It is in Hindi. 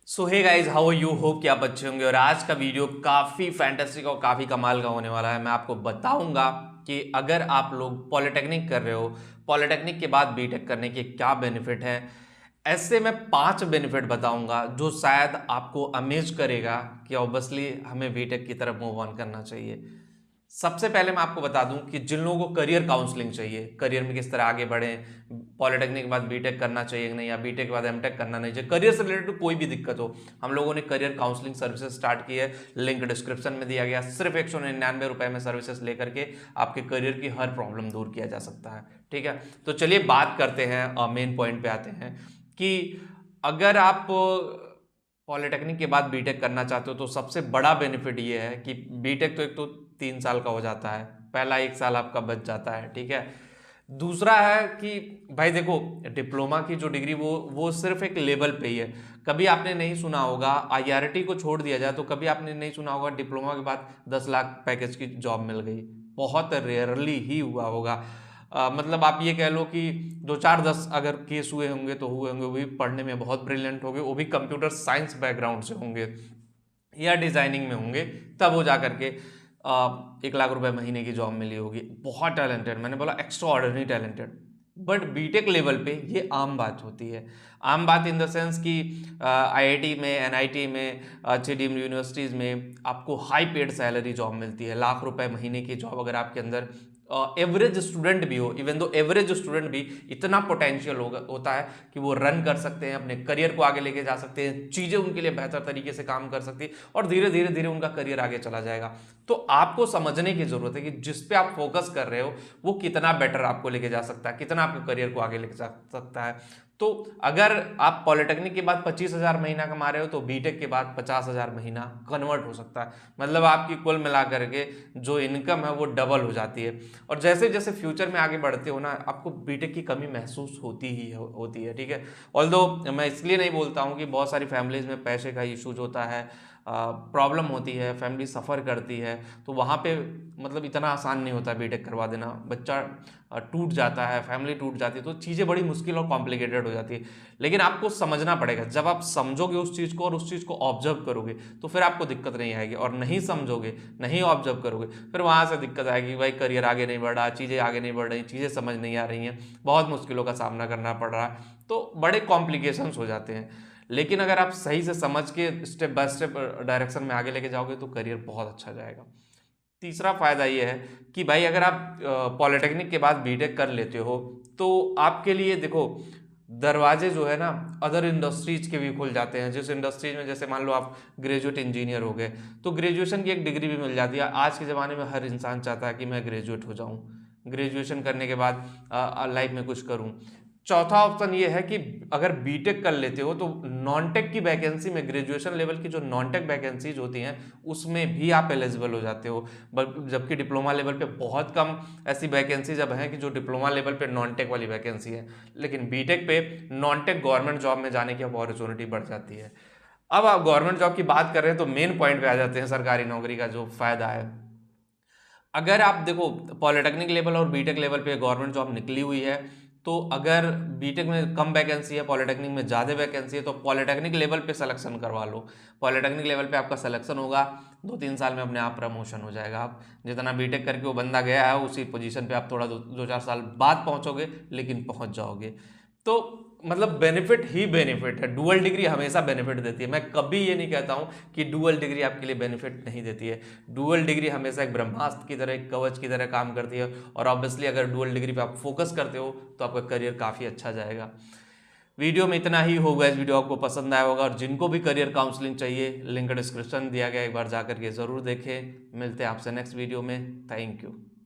So hey guys, how you, hope कि आप अच्छे होंगे। और आज का वीडियो काफ़ी फैंटास्टिक और काफ़ी कमाल का होने वाला है। मैं आपको बताऊंगा कि अगर आप लोग पॉलिटेक्निक कर रहे हो, पॉलिटेक्निक के बाद बीटेक करने के क्या बेनिफिट हैं। ऐसे मैं 5 बेनिफिट बताऊंगा जो शायद आपको अमेज करेगा कि ऑब्वियसली हमें बीटेक की तरफ मूव ऑन करना चाहिए। सबसे पहले मैं आपको बता दूं कि जिन लोगों को करियर काउंसलिंग चाहिए, करियर में किस तरह आगे बढ़ें, पॉलिटेक्निक के बाद बीटेक करना चाहिए कि नहीं, या बीटेक के बाद एमटेक करना नहीं चाहिए, करियर से रिलेटेड कोई भी दिक्कत हो, हम लोगों ने करियर काउंसलिंग सर्विसेज स्टार्ट की है। लिंक डिस्क्रिप्शन में दिया गया। सिर्फ 199 रुपए में सर्विसेज लेकर के आपके करियर की हर प्रॉब्लम दूर किया जा सकता है। ठीक है, तो चलिए बात करते हैं, मेन पॉइंट पे आते हैं कि अगर आप पॉलिटेक्निक के बाद बीटेक करना चाहते हो तो सबसे बड़ा बेनिफिट ये है कि बीटेक तो एक तो 3 साल का हो जाता है, पहला 1 साल आपका बच जाता है। ठीक है, दूसरा है कि भाई देखो, डिप्लोमा की जो डिग्री वो सिर्फ एक लेवल पे ही है। कभी आपने नहीं सुना होगा, आईआरटी को छोड़ दिया जाए तो कभी आपने नहीं सुना होगा डिप्लोमा के बाद 10 लाख पैकेज की जॉब मिल गई। बहुत रेयरली ही हुआ होगा। मतलब आप ये कह लो कि 2 4 10 अगर केस हुए होंगे तो हुए होंगे, वो भी पढ़ने में बहुत ब्रिलियंट होंगे, वो भी कंप्यूटर साइंस बैकग्राउंड से होंगे या डिजाइनिंग में होंगे, तब वो जा करके 1 लाख रुपए महीने की जॉब मिली होगी। बहुत टैलेंटेड, मैंने बोला extraordinary talented. But BTech level पे ये आम बात होती है। आम बात इन द सेंस कि आईआईटी में, एनआईटी में, अच्छी डीम्ड यूनिवर्सिटीज़ में आपको हाई पेड सैलरी जॉब मिलती है। लाख रुपए महीने की जॉब अगर आपके अंदर एवरेज स्टूडेंट भी हो, इवन दो एवरेज स्टूडेंट भी, इतना पोटेंशियल होता है कि वो रन कर सकते हैं, अपने करियर को आगे लेके जा सकते हैं, चीज़ें उनके लिए बेहतर तरीके से काम कर सकती है और धीरे धीरे धीरे उनका करियर आगे चला जाएगा। तो आपको समझने की जरूरत है कि जिस पे आप फोकस कर रहे हो वो कितना बेटर आपको लेके जा सकता है, कितना आपके करियर को आगे लेके जा सकता है। तो अगर आप पॉलिटेक्निक के बाद 25,000 महीना कमा रहे हो तो बीटेक के बाद 50,000 महीना कन्वर्ट हो सकता है। मतलब आपकी कुल मिलाकर के जो इनकम है वो डबल हो जाती है। और जैसे जैसे फ्यूचर में आगे बढ़ते हो ना, आपको बीटेक की कमी महसूस होती है। ठीक है, ऑल्दो मैं इसलिए नहीं बोलता हूँ कि बहुत सारी फैमिलीज में पैसे का इशूज होता है, प्रॉब्लम होती है, फैमिली सफ़र करती है, तो वहाँ पे मतलब इतना आसान नहीं होता बीटेक करवा देना। बच्चा टूट जाता है, फैमिली टूट जाती है, तो चीज़ें बड़ी मुश्किल और कॉम्प्लिकेटेड हो जाती है। लेकिन आपको समझना पड़ेगा, जब आप समझोगे उस चीज़ को और उस चीज़ को ऑब्जर्व करोगे तो फिर आपको दिक्कत नहीं आएगी। और नहीं समझोगे, नहीं ऑब्जर्व करोगे, फिर वहाँ से दिक्कत आएगी, भाई करियर आगे नहीं बढ़ रहा, चीज़ें आगे नहीं बढ़ रही, चीज़ें समझ नहीं आ रही हैं, बहुत मुश्किलों का सामना करना पड़ रहा है, तो बड़े कॉम्प्लिकेशंस हो जाते हैं। लेकिन अगर आप सही से समझ के स्टेप बाय स्टेप डायरेक्शन में आगे लेके जाओगे तो करियर बहुत अच्छा जाएगा। तीसरा फायदा ये है कि भाई अगर आप पॉलिटेक्निक के बाद बीटेक कर लेते हो तो आपके लिए देखो, दरवाजे जो है ना अदर इंडस्ट्रीज के भी खुल जाते हैं। जिस इंडस्ट्रीज में, जैसे मान लो आप ग्रेजुएट इंजीनियर हो गए तो ग्रेजुएशन की एक डिग्री भी मिल जाती है। आज के ज़माने में हर इंसान चाहता है कि मैं ग्रेजुएट हो जाऊं, ग्रेजुएशन करने के बाद लाइफ में कुछ करूं। चौथा ऑप्शन ये है कि अगर बीटेक कर लेते हो तो नॉन टेक की वैकेंसी में, ग्रेजुएशन लेवल की जो नॉन टेक वैकेंसीज होती हैं उसमें भी आप एलिजिबल हो जाते हो। जबकि डिप्लोमा लेवल पे बहुत कम ऐसी वैकेंसीज अब हैं कि जो डिप्लोमा लेवल पे नॉन टेक वाली वैकेंसी है, लेकिन बीटेक पे नॉन टेक गवर्नमेंट जॉब में जाने की अपॉर्चुनिटी बढ़ जाती है। अब आप गवर्नमेंट जॉब की बात कर रहे हैं तो मेन पॉइंट पे आ जाते हैं, सरकारी नौकरी का जो फायदा है। अगर आप देखो, पॉलिटेक्निक लेवल और बीटेक लेवल पे गवर्नमेंट जॉब निकली हुई है, तो अगर बीटेक में कम वैकेंसी है, पॉलिटेक्निक में ज़्यादा वैकेंसी है, तो पॉलिटेक्निक लेवल पे सिलेक्शन करवा लो। पॉलिटेक्निक लेवल पे आपका सिलेक्शन होगा, 2 3 साल में अपने आप प्रमोशन हो जाएगा। आप जितना बीटेक करके वो बंदा गया है उसी पोजीशन पे आप थोड़ा 2 4 साल बाद पहुंचोगे, लेकिन पहुंच जाओगे। तो मतलब बेनिफिट ही बेनिफिट है। डुअल डिग्री हमेशा बेनिफिट देती है। मैं कभी ये नहीं कहता हूँ कि डुअल डिग्री आपके लिए बेनिफिट नहीं देती है। डुअल डिग्री हमेशा एक ब्रह्मास्त्र की तरह, एक कवच की तरह काम करती है। और ऑब्वियसली अगर डुअल डिग्री पे आप फोकस करते हो तो आपका करियर काफ़ी अच्छा जाएगा। वीडियो में इतना ही होगा। इस वीडियो आपको पसंद आया होगा, और जिनको भी करियर काउंसलिंग चाहिए लिंक डिस्क्रिप्शन दिया गया, एक बार जाकर के ज़रूर देखें। मिलते हैं आपसे नेक्स्ट वीडियो में। Thank you.